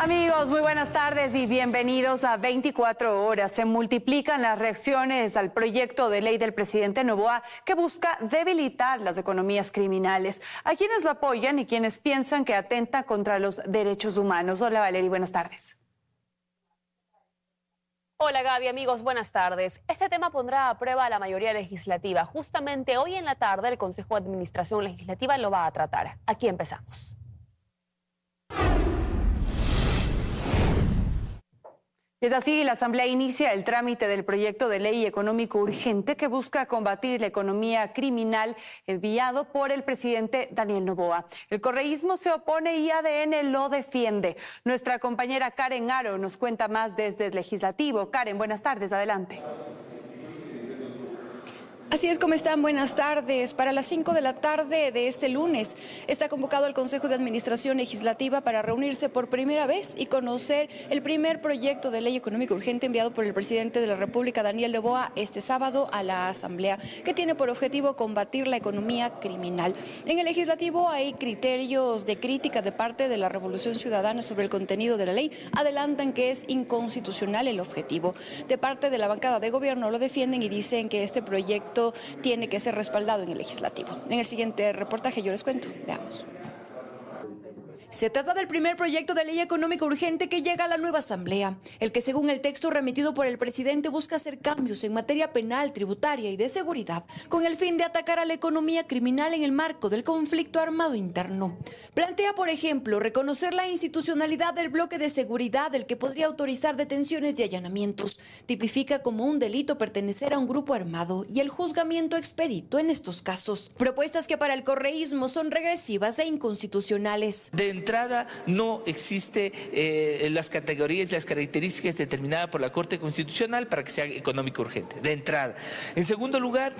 Amigos, muy buenas tardes y bienvenidos a 24 horas. Se multiplican las reacciones al proyecto de ley del presidente Noboa que busca debilitar las economías criminales. A quienes lo apoyan y quienes piensan que atenta contra los derechos humanos. Hola Valeria, buenas tardes. Hola Gaby, amigos, buenas tardes. Este tema pondrá a prueba a la mayoría legislativa. Justamente hoy en la tarde el Consejo de Administración Legislativa lo va a tratar. Aquí empezamos. Es así, la Asamblea inicia el trámite del proyecto de ley económico urgente que busca combatir la economía criminal enviado por el presidente Daniel Noboa. El correísmo se opone y ADN lo defiende. Nuestra compañera Karen Aro nos cuenta más desde el Legislativo. Karen, buenas tardes, adelante. Así es, ¿cómo están? Buenas tardes. Para las 5 de la tarde de este lunes está convocado el Consejo de Administración Legislativa para reunirse por primera vez y conocer el primer proyecto de ley económico urgente enviado por el presidente de la República, Daniel Noboa, este sábado a la Asamblea, que tiene por objetivo combatir la economía criminal. En el Legislativo hay criterios de crítica de parte de la Revolución Ciudadana sobre el contenido de la ley. Adelantan que es inconstitucional el objetivo. De parte de la bancada de gobierno lo defienden y dicen que este proyecto tiene que ser respaldado en el legislativo. En el siguiente reportaje yo les cuento. Veamos. Se trata del primer proyecto de ley económico urgente que llega a la nueva Asamblea, el que según el texto remitido por el presidente busca hacer cambios en materia penal, tributaria y de seguridad, con el fin de atacar a la economía criminal en el marco del conflicto armado interno. Plantea, por ejemplo, reconocer la institucionalidad del bloque de seguridad, el que podría autorizar detenciones y allanamientos. Tipifica como un delito pertenecer a un grupo armado y el juzgamiento expedito en estos casos. Propuestas que para el correísmo son regresivas e inconstitucionales. De entrada, no existe las categorías y las características determinadas por la Corte Constitucional para que sea económico urgente, de entrada. En segundo lugar,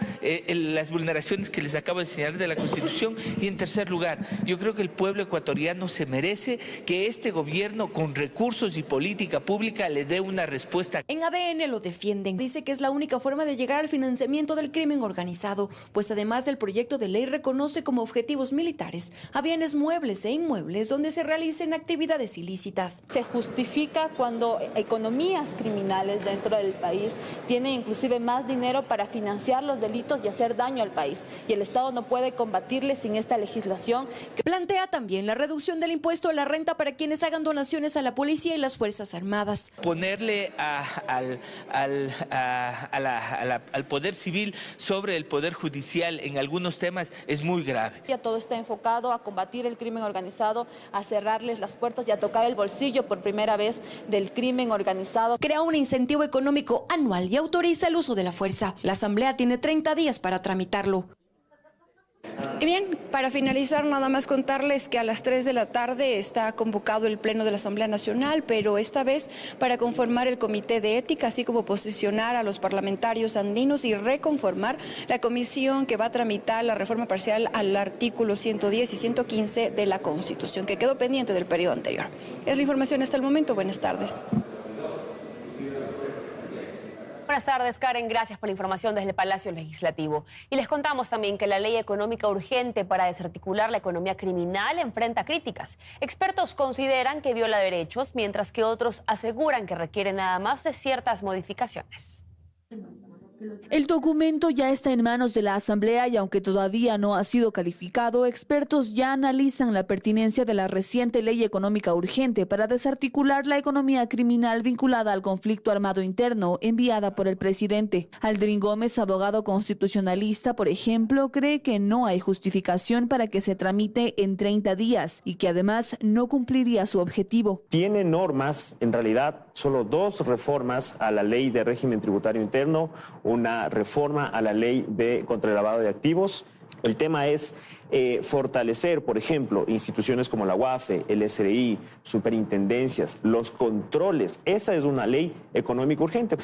las vulneraciones que les acabo de señalar de la Constitución. Y en tercer lugar, yo creo que el pueblo ecuatoriano se merece que este gobierno, con recursos y política pública, le dé una respuesta. En ADN lo defienden. Dice que es la única forma de llegar al financiamiento del crimen organizado, pues además del proyecto de ley reconoce como objetivos militares a bienes muebles e inmuebles donde se realicen actividades ilícitas. Se justifica cuando economías criminales dentro del país tienen inclusive más dinero para financiar los delitos y hacer daño al país. Y el Estado no puede combatirles sin esta legislación. Plantea también la reducción del impuesto a la renta para quienes hagan donaciones a la policía y las Fuerzas Armadas. Ponerle al Poder Civil sobre el Poder Judicial en algunos temas es muy grave. Ya todo está enfocado a combatir el crimen organizado, a cerrarles las puertas y a tocar el bolsillo por primera vez del crimen organizado. Crea un incentivo económico anual y autoriza el uso de la fuerza. La Asamblea tiene 30 días para tramitarlo. Y bien, para finalizar, nada más contarles que a las 3 de la tarde está convocado el Pleno de la Asamblea Nacional, pero esta vez para conformar el Comité de Ética, así como posicionar a los parlamentarios andinos y reconformar la comisión que va a tramitar la reforma parcial al artículo 110 y 115 de la Constitución, que quedó pendiente del periodo anterior. Es la información hasta el momento. Buenas tardes. Buenas tardes, Karen. Gracias por la información desde el Palacio Legislativo. Y les contamos también que la ley económica urgente para desarticular la economía criminal enfrenta críticas. Expertos consideran que viola derechos, mientras que otros aseguran que requiere nada más de ciertas modificaciones. El documento ya está en manos de la Asamblea y aunque todavía no ha sido calificado, expertos ya analizan la pertinencia de la reciente ley económica urgente para desarticular la economía criminal vinculada al conflicto armado interno enviada por el presidente. Aldrin Gómez, abogado constitucionalista, por ejemplo, cree que no hay justificación para que se tramite en 30 días y que además no cumpliría su objetivo. Tiene normas, en realidad, solo 2 reformas a la ley de régimen tributario interno, una reforma a la ley contra el lavado de activos. El tema es fortalecer, por ejemplo, instituciones como la UAFE, el SRI, superintendencias, los controles. Esa es una ley económica urgente.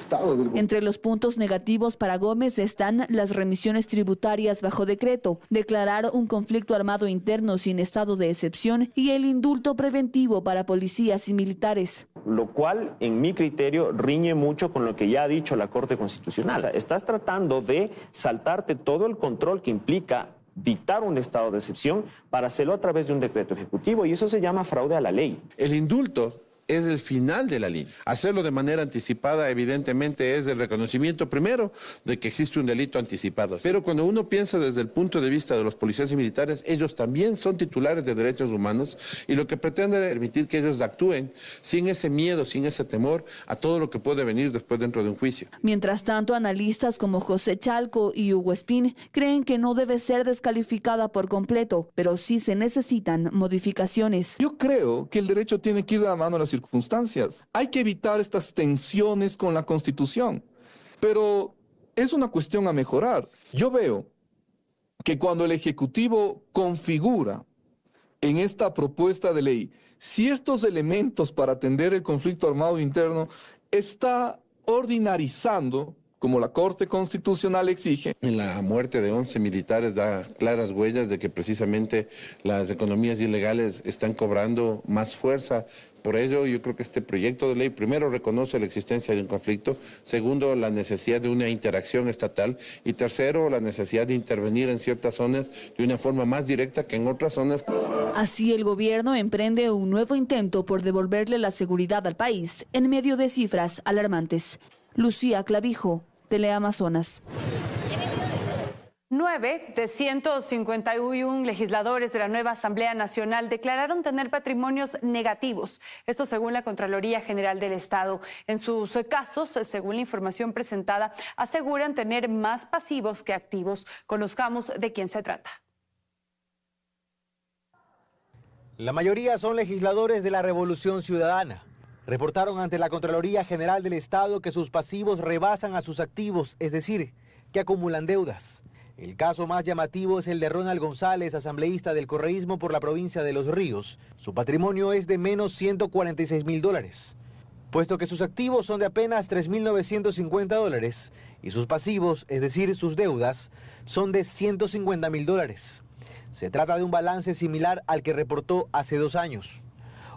Entre los puntos negativos para Gómez están las remisiones tributarias bajo decreto, declarar un conflicto armado interno sin estado de excepción y el indulto preventivo para policías y militares. Lo cual, en mi criterio, riñe mucho con lo que ya ha dicho la Corte Constitucional. O sea, estás tratando de saltarte todo el control que implica dictar un estado de excepción para hacerlo a través de un decreto ejecutivo, y eso se llama fraude a la ley. El indulto es el final de la línea. Hacerlo de manera anticipada, evidentemente, es el reconocimiento primero de que existe un delito anticipado. Pero cuando uno piensa desde el punto de vista de los policías y militares, ellos también son titulares de derechos humanos y lo que pretende es permitir que ellos actúen sin ese miedo, sin ese temor a todo lo que puede venir después dentro de un juicio. Mientras tanto, analistas como José Chalco y Hugo Espín creen que no debe ser descalificada por completo, pero sí se necesitan modificaciones. Yo creo que el derecho tiene que ir de la mano a las circunstancias. Hay que evitar estas tensiones con la Constitución, pero es una cuestión a mejorar. Yo veo que cuando el Ejecutivo configura en esta propuesta de ley ciertos elementos para atender el conflicto armado interno, está ordinarizando, como la Corte Constitucional exige. La muerte de 11 militares da claras huellas de que precisamente las economías ilegales están cobrando más fuerza. Por ello, yo creo que este proyecto de ley, primero, reconoce la existencia de un conflicto, segundo, la necesidad de una interacción estatal y tercero, la necesidad de intervenir en ciertas zonas de una forma más directa que en otras zonas. Así, el gobierno emprende un nuevo intento por devolverle la seguridad al país en medio de cifras alarmantes. Lucía Clavijo, Teleamazonas. 9 de 151 legisladores de la nueva Asamblea Nacional declararon tener patrimonios negativos. Esto según la Contraloría General del Estado. En sus casos, según la información presentada, aseguran tener más pasivos que activos. Conozcamos de quién se trata. La mayoría son legisladores de la Revolución Ciudadana. Reportaron ante la Contraloría General del Estado que sus pasivos rebasan a sus activos, es decir, que acumulan deudas. El caso más llamativo es el de Ronald González, asambleísta del correísmo por la provincia de Los Ríos. Su patrimonio es de menos $146.000, puesto que sus activos son de apenas $3.950 y sus pasivos, es decir, sus deudas, son de $150.000. Se trata de un balance similar al que reportó hace 2 años.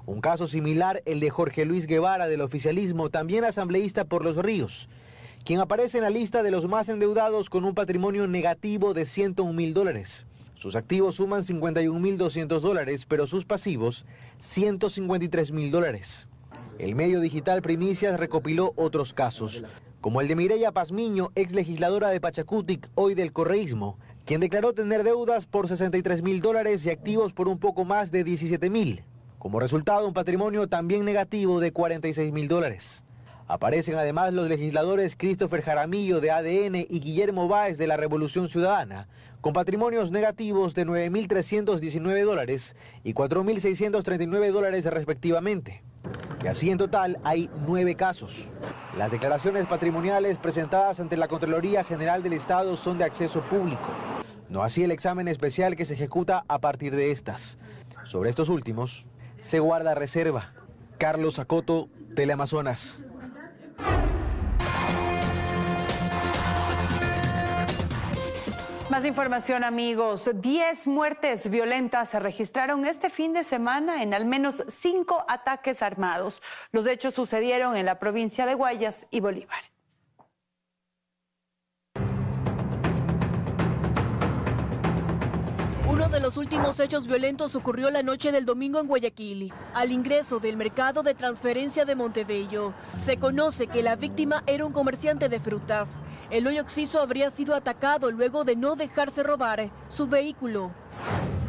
Un caso similar, el de Jorge Luis Guevara del oficialismo, también asambleísta por Los Ríos, quien aparece en la lista de los más endeudados con un patrimonio negativo de $101.000. Sus activos suman $51.200, pero sus pasivos $153.000. El medio digital Primicias recopiló otros casos, como el de Mireya Pazmiño, ex legisladora de Pachacutic, hoy del correísmo, quien declaró tener deudas por $63.000 y activos por un poco más de $17.000. Como resultado, un patrimonio también negativo de $46.000. Aparecen además los legisladores Christopher Jaramillo de ADN y Guillermo Báez de la Revolución Ciudadana, con patrimonios negativos de $9.319 y $4.639 respectivamente. Y así en total hay 9 casos. Las declaraciones patrimoniales presentadas ante la Contraloría General del Estado son de acceso público. No así el examen especial que se ejecuta a partir de estas. Sobre estos últimos se guarda reserva. Carlos Acoto, Teleamazonas. Más información, amigos. 10 muertes violentas se registraron este fin de semana en al menos 5 ataques armados. Los hechos sucedieron en la provincia de Guayas y Bolívar. Uno de los últimos hechos violentos ocurrió la noche del domingo en Guayaquil, al ingreso del mercado de transferencia de Montebello. Se conoce que la víctima era un comerciante de frutas. El hoy occiso habría sido atacado luego de no dejarse robar su vehículo.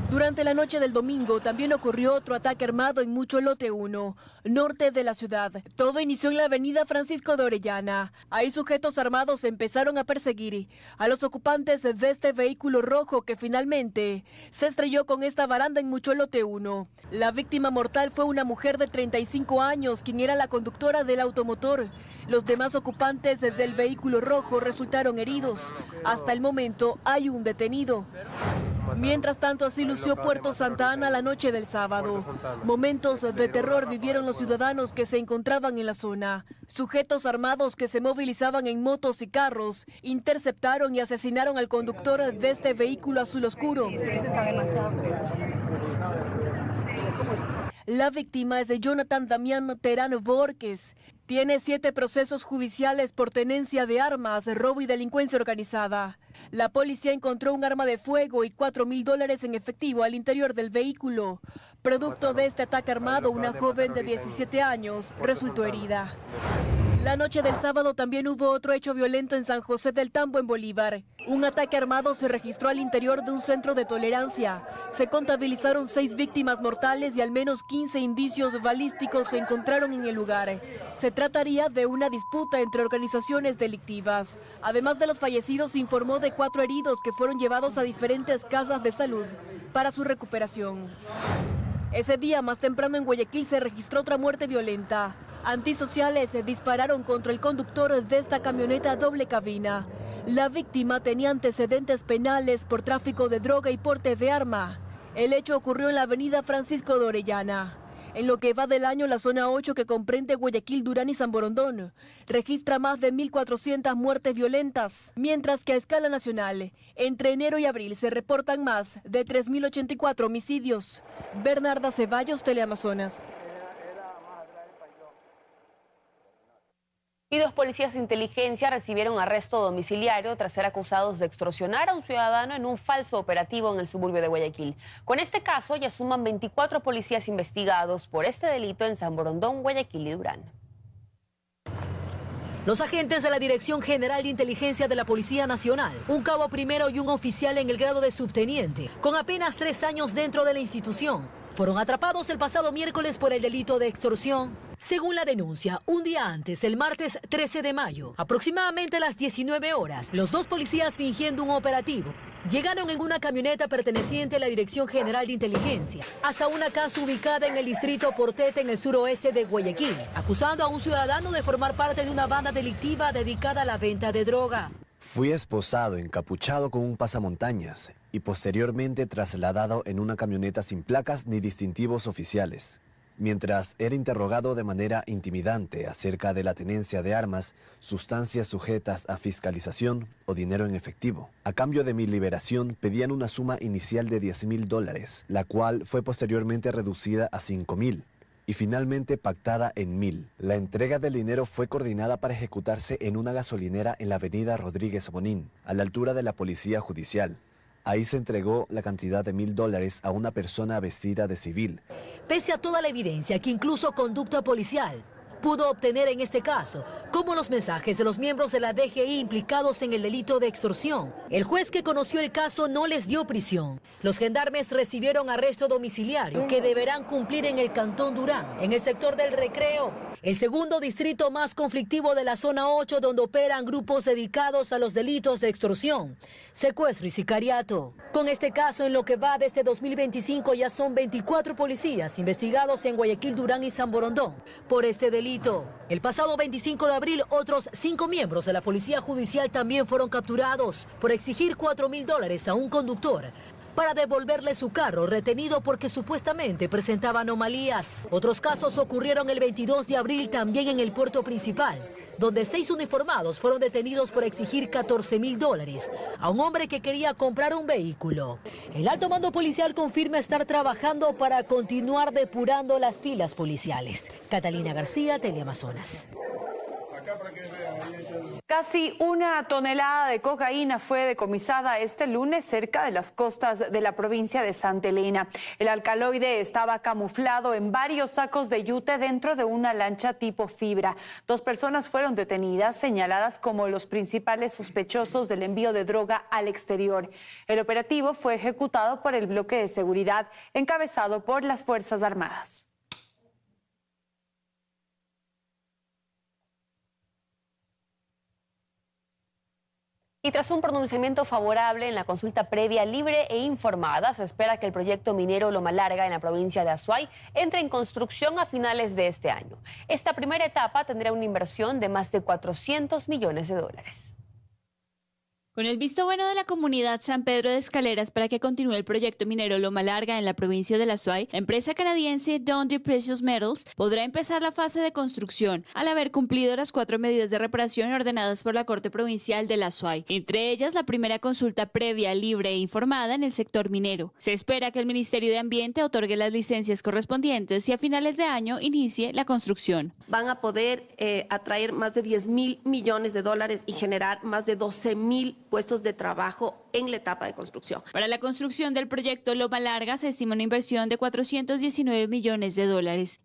Durante la noche del domingo también ocurrió otro ataque armado en Mucho Lote 1, norte de la ciudad. Todo inició en la avenida Francisco de Orellana. Ahí sujetos armados empezaron a perseguir a los ocupantes de este vehículo rojo que finalmente se estrelló con esta baranda en Mucho Lote 1. La víctima mortal fue una mujer de 35 años, quien era la conductora del automotor. Los demás ocupantes del vehículo rojo resultaron heridos. Hasta el momento hay un detenido. Mientras tanto, así lució Puerto Santa Ana la noche del sábado. Momentos de terror vivieron los ciudadanos que se encontraban en la zona. Sujetos armados que se movilizaban en motos y carros interceptaron y asesinaron al conductor de este vehículo azul oscuro. La víctima es de Jonathan Damián Terán Borges. Tiene 7 procesos judiciales por tenencia de armas, robo y delincuencia organizada. La policía encontró un arma de fuego y $4.000 en efectivo al interior del vehículo. Producto de este ataque armado, una joven de 17 años resultó herida. La noche del sábado también hubo otro hecho violento en San José del Tambo, en Bolívar. Un ataque armado se registró al interior de un centro de tolerancia. Se contabilizaron 6 víctimas mortales y al menos 15 indicios balísticos se encontraron en el lugar. Se trataría de una disputa entre organizaciones delictivas. Además de los fallecidos, se informó de 4 heridos que fueron llevados a diferentes casas de salud para su recuperación. Ese día, más temprano en Guayaquil, se registró otra muerte violenta. Antisociales dispararon contra el conductor de esta camioneta doble cabina. La víctima tenía antecedentes penales por tráfico de droga y porte de arma. El hecho ocurrió en la avenida Francisco de Orellana. En lo que va del año, la zona 8, que comprende Guayaquil, Durán y San Borondón, registra más de 1.400 muertes violentas, mientras que a escala nacional, entre enero y abril se reportan más de 3.084 homicidios. Bernarda Ceballos, Teleamazonas. Y 2 policías de inteligencia recibieron arresto domiciliario tras ser acusados de extorsionar a un ciudadano en un falso operativo en el suburbio de Guayaquil. Con este caso ya suman 24 policías investigados por este delito en San Borondón, Guayaquil y Durán. Los agentes de la Dirección General de Inteligencia de la Policía Nacional, un cabo primero y un oficial en el grado de subteniente, con apenas 3 años dentro de la institución, fueron atrapados el pasado miércoles por el delito de extorsión. Según la denuncia, un día antes, el martes 13 de mayo, aproximadamente a las 19 horas, los 2 policías, fingiendo un operativo, llegaron en una camioneta perteneciente a la Dirección General de Inteligencia hasta una casa ubicada en el distrito Portete, en el suroeste de Guayaquil, acusando a un ciudadano de formar parte de una banda delictiva dedicada a la venta de droga. Fui esposado, encapuchado con un pasamontañas y posteriormente trasladado en una camioneta sin placas ni distintivos oficiales. Mientras era interrogado de manera intimidante acerca de la tenencia de armas, sustancias sujetas a fiscalización o dinero en efectivo. A cambio de mi liberación pedían una suma inicial de $10.000, la cual fue posteriormente reducida a $5.000 y finalmente pactada en $1.000. La entrega del dinero fue coordinada para ejecutarse en una gasolinera en la avenida Rodríguez Bonín, a la altura de la Policía Judicial. Ahí se entregó la cantidad de $1.000 a una persona vestida de civil. Pese a toda la evidencia que incluso conducta policial pudo obtener en este caso, como los mensajes de los miembros de la DGI implicados en el delito de extorsión, el juez que conoció el caso no les dio prisión. Los gendarmes recibieron arresto domiciliario que deberán cumplir en el Cantón Durán, en el sector del Recreo, el segundo distrito más conflictivo de la zona 8, donde operan grupos dedicados a los delitos de extorsión, secuestro y sicariato. Con este caso, en lo que va de este 2025, ya son 24 policías investigados en Guayaquil, Durán y San Borondón por este delito. El pasado 25 de abril, otros 5 miembros de la Policía Judicial también fueron capturados por exigir $4.000 a un conductor para devolverle su carro retenido porque supuestamente presentaba anomalías. Otros casos ocurrieron el 22 de abril también en el puerto principal, donde 6 uniformados fueron detenidos por exigir $14.000 a un hombre que quería comprar un vehículo. El alto mando policial confirma estar trabajando para continuar depurando las filas policiales. Catalina García, Teleamazonas. Casi 1 tonelada de cocaína fue decomisada este lunes cerca de las costas de la provincia de Santa Elena. El alcaloide estaba camuflado en varios sacos de yute dentro de una lancha tipo fibra. 2 personas fueron detenidas, señaladas como los principales sospechosos del envío de droga al exterior. El operativo fue ejecutado por el bloque de seguridad encabezado por las Fuerzas Armadas. Y tras un pronunciamiento favorable en la consulta previa, libre e informada, se espera que el proyecto minero Loma Larga en la provincia de Azuay entre en construcción a finales de este año. Esta primera etapa tendrá una inversión de más de $400 millones. Con el visto bueno de la comunidad San Pedro de Escaleras para que continúe el proyecto minero Loma Larga en la provincia de La Azuay, la empresa canadiense Dundee Precious Metals podrá empezar la fase de construcción al haber cumplido las 4 medidas de reparación ordenadas por la Corte Provincial de La Azuay, entre ellas la primera consulta previa, libre e informada en el sector minero. Se espera que el Ministerio de Ambiente otorgue las licencias correspondientes y a finales de año inicie la construcción. Van a poder atraer más de $10.000 millones y generar más de 12.000 puestos de trabajo en la etapa de construcción. Para la construcción del proyecto Loma Larga se estima una inversión de $419 millones.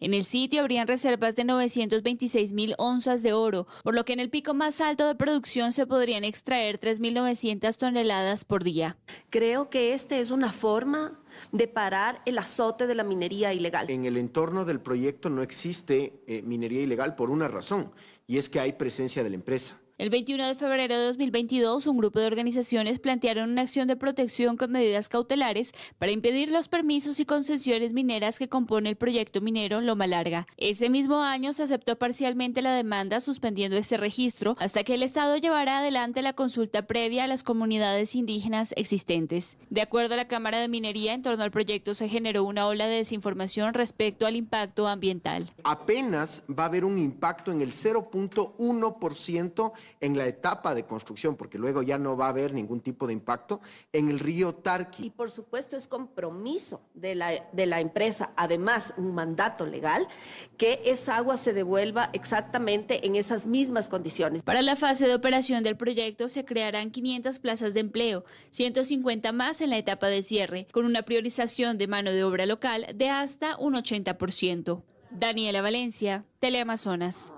En el sitio habrían reservas de 926.000 onzas de oro, por lo que en el pico más alto de producción se podrían extraer 3.900 toneladas por día. Creo que esta es una forma de parar el azote de la minería ilegal. En el entorno del proyecto no existe minería ilegal por una razón, y es que hay presencia de la empresa. El 21 de febrero de 2022, un grupo de organizaciones plantearon una acción de protección con medidas cautelares para impedir los permisos y concesiones mineras que compone el proyecto minero Loma Larga. Ese mismo año se aceptó parcialmente la demanda suspendiendo este registro hasta que el Estado llevará adelante la consulta previa a las comunidades indígenas existentes. De acuerdo a la Cámara de Minería, en torno al proyecto se generó una ola de desinformación respecto al impacto ambiental. Apenas va a haber un impacto en el 0.1% en la etapa de construcción, porque luego ya no va a haber ningún tipo de impacto en el río Tarqui. Y por supuesto es compromiso de la empresa, además un mandato legal, que esa agua se devuelva exactamente en esas mismas condiciones. Para la fase de operación del proyecto se crearán 500 plazas de empleo, 150 más en la etapa de cierre, con una priorización de mano de obra local de hasta un 80%. Daniela Valencia, Teleamazonas.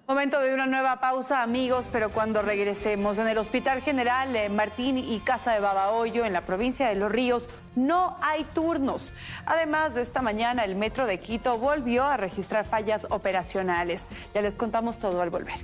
Momento de una nueva pausa, amigos, pero cuando regresemos, en el Hospital General Martín y Casa de Babahoyo, en la provincia de Los Ríos, no hay turnos. Además, de esta mañana, el Metro de Quito volvió a registrar fallas operacionales. Ya les contamos todo al volver.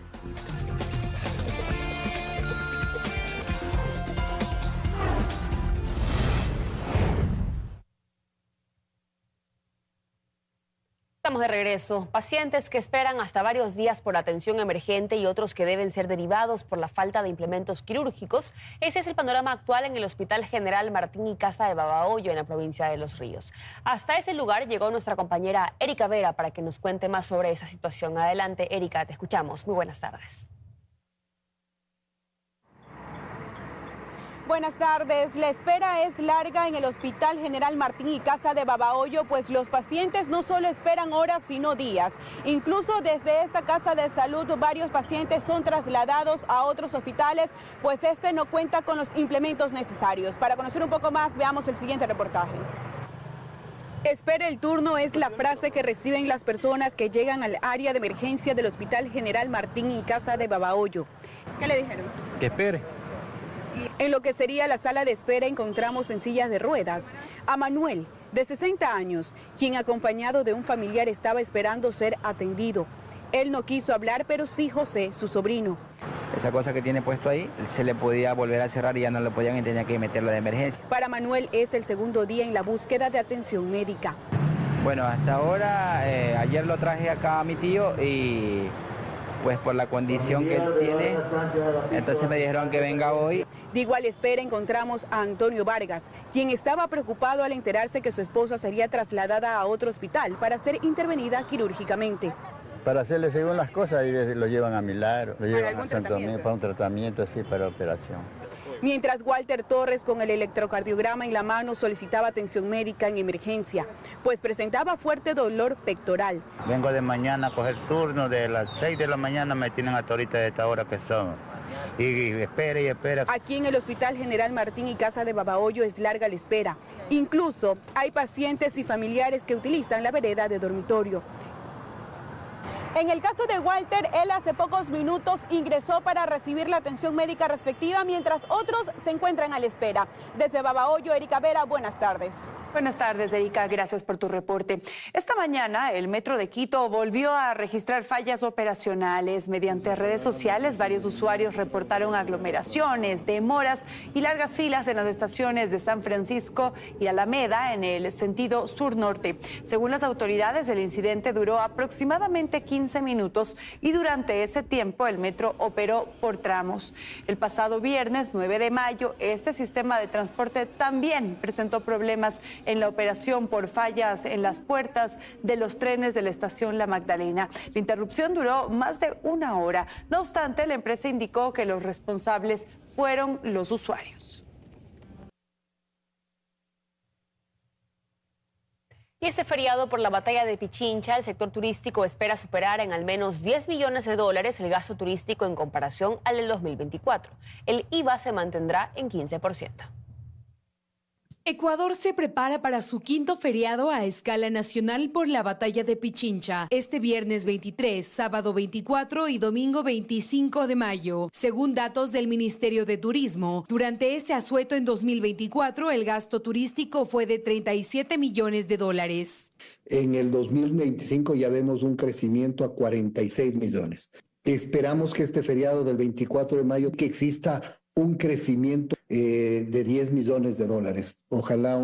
Estamos de regreso. Pacientes que esperan hasta varios días por atención emergente y otros que deben ser derivados por la falta de implementos quirúrgicos. Ese es el panorama actual en el Hospital General Martín y Casa de Babahoyo, en la provincia de Los Ríos. Hasta ese lugar llegó nuestra compañera Erika Vera para que nos cuente más sobre esa situación. Adelante, Erika, te escuchamos. Muy buenas tardes. Buenas tardes. La espera es larga en el Hospital General Martín y Casa de Babahoyo, pues los pacientes no solo esperan horas, sino días. Incluso desde esta casa de salud, varios pacientes son trasladados a otros hospitales, pues este no cuenta con los implementos necesarios. Para conocer un poco más, veamos el siguiente reportaje. Espere el turno es la frase que reciben las personas que llegan al área de emergencia del Hospital General Martín y Casa de Babahoyo. ¿Qué le dijeron? Que espere. En lo que sería la sala de espera encontramos en sillas de ruedas a Manuel, de 60 años, quien acompañado de un familiar estaba esperando ser atendido. Él no quiso hablar, pero sí José, su sobrino. Esa cosa que tiene puesto ahí, se le podía volver a cerrar y ya no lo podían y tenía que meterlo de emergencia. Para Manuel es el segundo día en la búsqueda de atención médica. Bueno, hasta ahora, ayer lo traje acá a mi tío y pues por la condición que él tiene, entonces me dijeron que venga hoy. De igual espera encontramos a Antonio Vargas, quien estaba preocupado al enterarse que su esposa sería trasladada a otro hospital para ser intervenida quirúrgicamente. Para hacerle según las cosas, y lo llevan a Milagro, lo llevan a Santo Domingo para un tratamiento así, para operación. Mientras Walter Torres, con el electrocardiograma en la mano, solicitaba atención médica en emergencia, pues presentaba fuerte dolor pectoral. Vengo de mañana a coger turno, de las 6 de la mañana me tienen hasta ahorita de esta hora que son. Y espera y espera. Aquí en el Hospital General Martín y Casa de Babahoyo es larga la espera. Incluso hay pacientes y familiares que utilizan la vereda de dormitorio. En el caso de Walter, él hace pocos minutos ingresó para recibir la atención médica respectiva, mientras otros se encuentran a la espera. Desde Babahoyo, Erika Vera, buenas tardes. Buenas tardes, Erika. Gracias por tu reporte. Esta mañana, el Metro de Quito volvió a registrar fallas operacionales. Mediante redes sociales, varios usuarios reportaron aglomeraciones, demoras y largas filas en las estaciones de San Francisco y Alameda en el sentido sur-norte. Según las autoridades, el incidente duró aproximadamente 15 minutos y durante ese tiempo el metro operó por tramos. El pasado viernes 9 de mayo, este sistema de transporte también presentó problemas en la operación por fallas en las puertas de los trenes de la estación La Magdalena. La interrupción duró más de una hora. No obstante, la empresa indicó que los responsables fueron los usuarios. Y este feriado por la batalla de Pichincha, el sector turístico espera superar en al menos 10 millones de dólares el gasto turístico en comparación al del 2024. El IVA se mantendrá en 15%. Ecuador se prepara para su quinto feriado a escala nacional por la batalla de Pichincha, este viernes 23, sábado 24 y domingo 25 de mayo. Según datos del Ministerio de Turismo, durante este asueto en 2024 el gasto turístico fue de 37 millones de dólares. En el 2025 ya vemos un crecimiento a 46 millones. Esperamos que este feriado del 24 de mayo que exista un crecimiento de 10 millones de dólares. Ojalá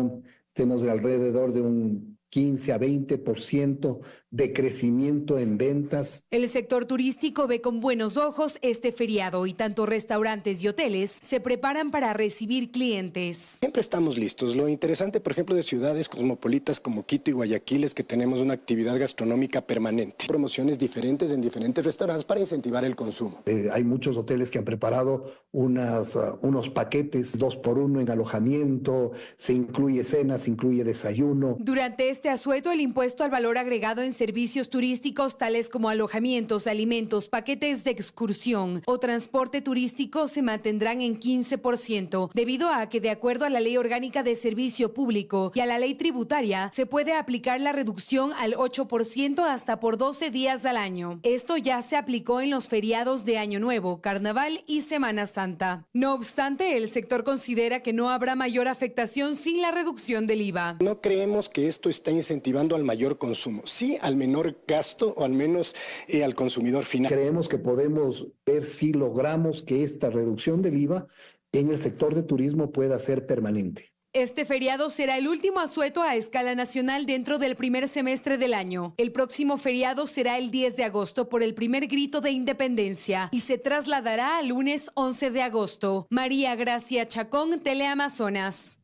estemos alrededor de un 15 a 20% de crecimiento en ventas. El sector turístico ve con buenos ojos este feriado y tanto restaurantes y hoteles se preparan para recibir clientes. Siempre estamos listos. Lo interesante, por ejemplo, de ciudades cosmopolitas como Quito y Guayaquil es que tenemos una actividad gastronómica permanente. Promociones diferentes en diferentes restaurantes para incentivar el consumo. Hay muchos hoteles que han preparado unos paquetes 2x1 en alojamiento, se incluye cena, se incluye desayuno. Durante este asueto, el impuesto al valor agregado en servicios turísticos tales como alojamientos, alimentos, paquetes de excursión o transporte turístico se mantendrán en 15%, debido a que de acuerdo a la Ley Orgánica de Servicio Público y a la Ley Tributaria, se puede aplicar la reducción al 8% hasta por 12 días al año. Esto ya se aplicó en los feriados de Año Nuevo, Carnaval y Semana Santa. No obstante, el sector considera que no habrá mayor afectación sin la reducción del IVA. No creemos que esto está incentivando al mayor consumo, sí al menor gasto o al menos al consumidor final. Creemos que podemos ver si logramos que esta reducción del IVA en el sector de turismo pueda ser permanente. Este feriado será el último asueto a escala nacional dentro del primer semestre del año. El próximo feriado será el 10 de agosto por el primer grito de independencia y se trasladará al lunes 11 de agosto. María Gracia Chacón, Teleamazonas.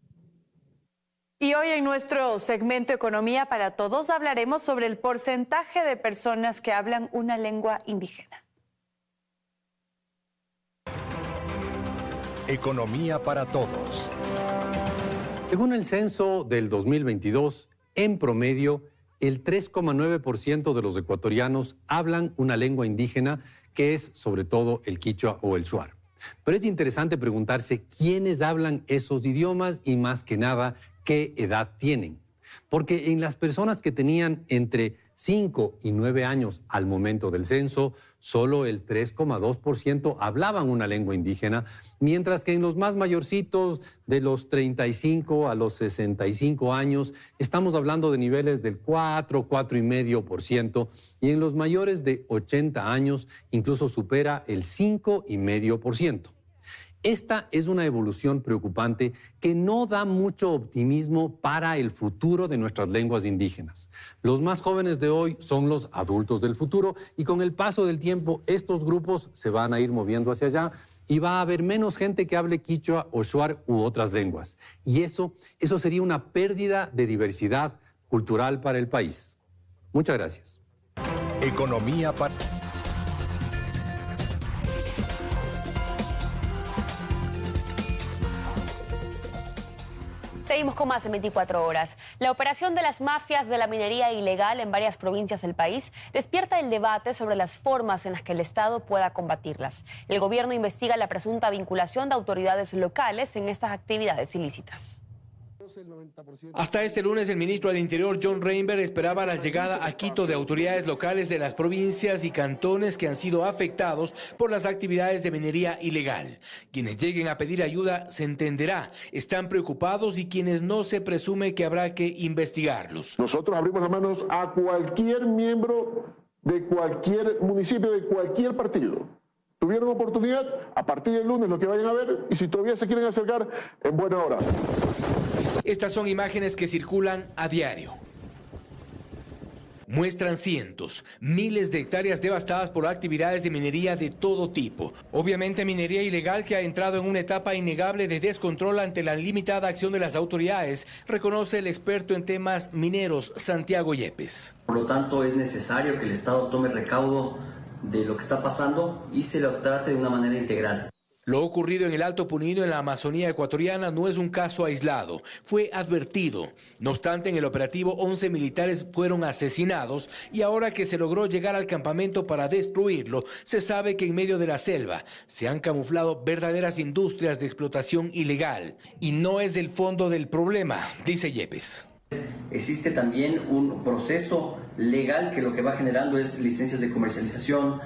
Y hoy en nuestro segmento Economía para Todos hablaremos sobre el porcentaje de personas que hablan una lengua indígena. Economía para Todos. Según el censo del 2022, en promedio, el 3,9% de los ecuatorianos hablan una lengua indígena, que es sobre todo el quichua o el shuar. Pero es interesante preguntarse quiénes hablan esos idiomas y más que nada, qué edad tienen. Porque en las personas que tenían entre 5 y 9 años al momento del censo, solo el 3,2% hablaban una lengua indígena, mientras que en los más mayorcitos, de los 35 a los 65 años, estamos hablando de niveles del 4,5%, y en los mayores de 80 años incluso supera el 5,5%. Esta es una evolución preocupante que no da mucho optimismo para el futuro de nuestras lenguas indígenas. Los más jóvenes de hoy son los adultos del futuro y con el paso del tiempo estos grupos se van a ir moviendo hacia allá y va a haber menos gente que hable quichua o shuar u otras lenguas. Y eso sería una pérdida de diversidad cultural para el país. Muchas gracias. Economía para... Seguimos con más en 24 horas. La operación de las mafias de la minería ilegal en varias provincias del país despierta el debate sobre las formas en las que el Estado pueda combatirlas. El gobierno investiga la presunta vinculación de autoridades locales en estas actividades ilícitas. Hasta este lunes, el ministro del Interior, John Reinberg, esperaba la llegada a Quito de autoridades locales de las provincias y cantones que han sido afectados por las actividades de minería ilegal. Quienes lleguen a pedir ayuda se entenderá, están preocupados, y quienes no, se presume que habrá que investigarlos. Nosotros abrimos las manos a cualquier miembro de cualquier municipio, de cualquier partido. Tuvieron oportunidad, a partir del lunes lo que vayan a ver, y si todavía se quieren acercar, en buena hora. Estas son imágenes que circulan a diario. Muestran cientos, miles de hectáreas devastadas por actividades de minería de todo tipo. Obviamente minería ilegal que ha entrado en una etapa innegable de descontrol ante la limitada acción de las autoridades, reconoce el experto en temas mineros, Santiago Yepes. Por lo tanto, es necesario que el Estado tome recaudo de lo que está pasando y se lo trate de una manera integral. Lo ocurrido en el Alto Punín en la Amazonía ecuatoriana no es un caso aislado, fue advertido. No obstante, en el operativo 11 militares fueron asesinados y ahora que se logró llegar al campamento para destruirlo, se sabe que en medio de la selva se han camuflado verdaderas industrias de explotación ilegal. Y no es el fondo del problema, dice Yepes. Existe también un proceso legal que lo que va generando es licencias de comercialización,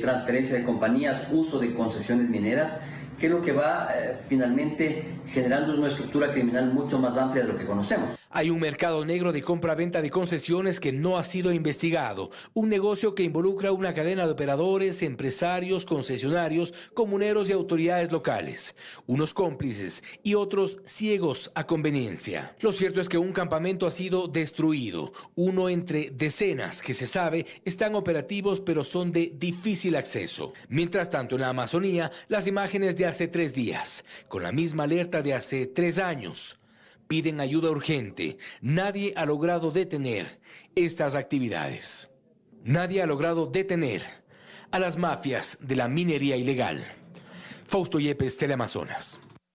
transferencia de compañías, uso de concesiones mineras, que lo que va finalmente generando es una estructura criminal mucho más amplia de lo que conocemos. Hay un mercado negro de compra-venta de concesiones que no ha sido investigado. Un negocio que involucra una cadena de operadores, empresarios, concesionarios, comuneros y autoridades locales. Unos cómplices y otros ciegos a conveniencia. Lo cierto es que un campamento ha sido destruido. Uno entre decenas que se sabe están operativos pero son de difícil acceso. Mientras tanto, en la Amazonía, las imágenes de hace 3 días, con la misma alerta de hace 3 años. Piden ayuda urgente. Nadie ha logrado detener estas actividades. Nadie ha logrado detener a las mafias de la minería ilegal. Fausto Yepes, Teleamazonas.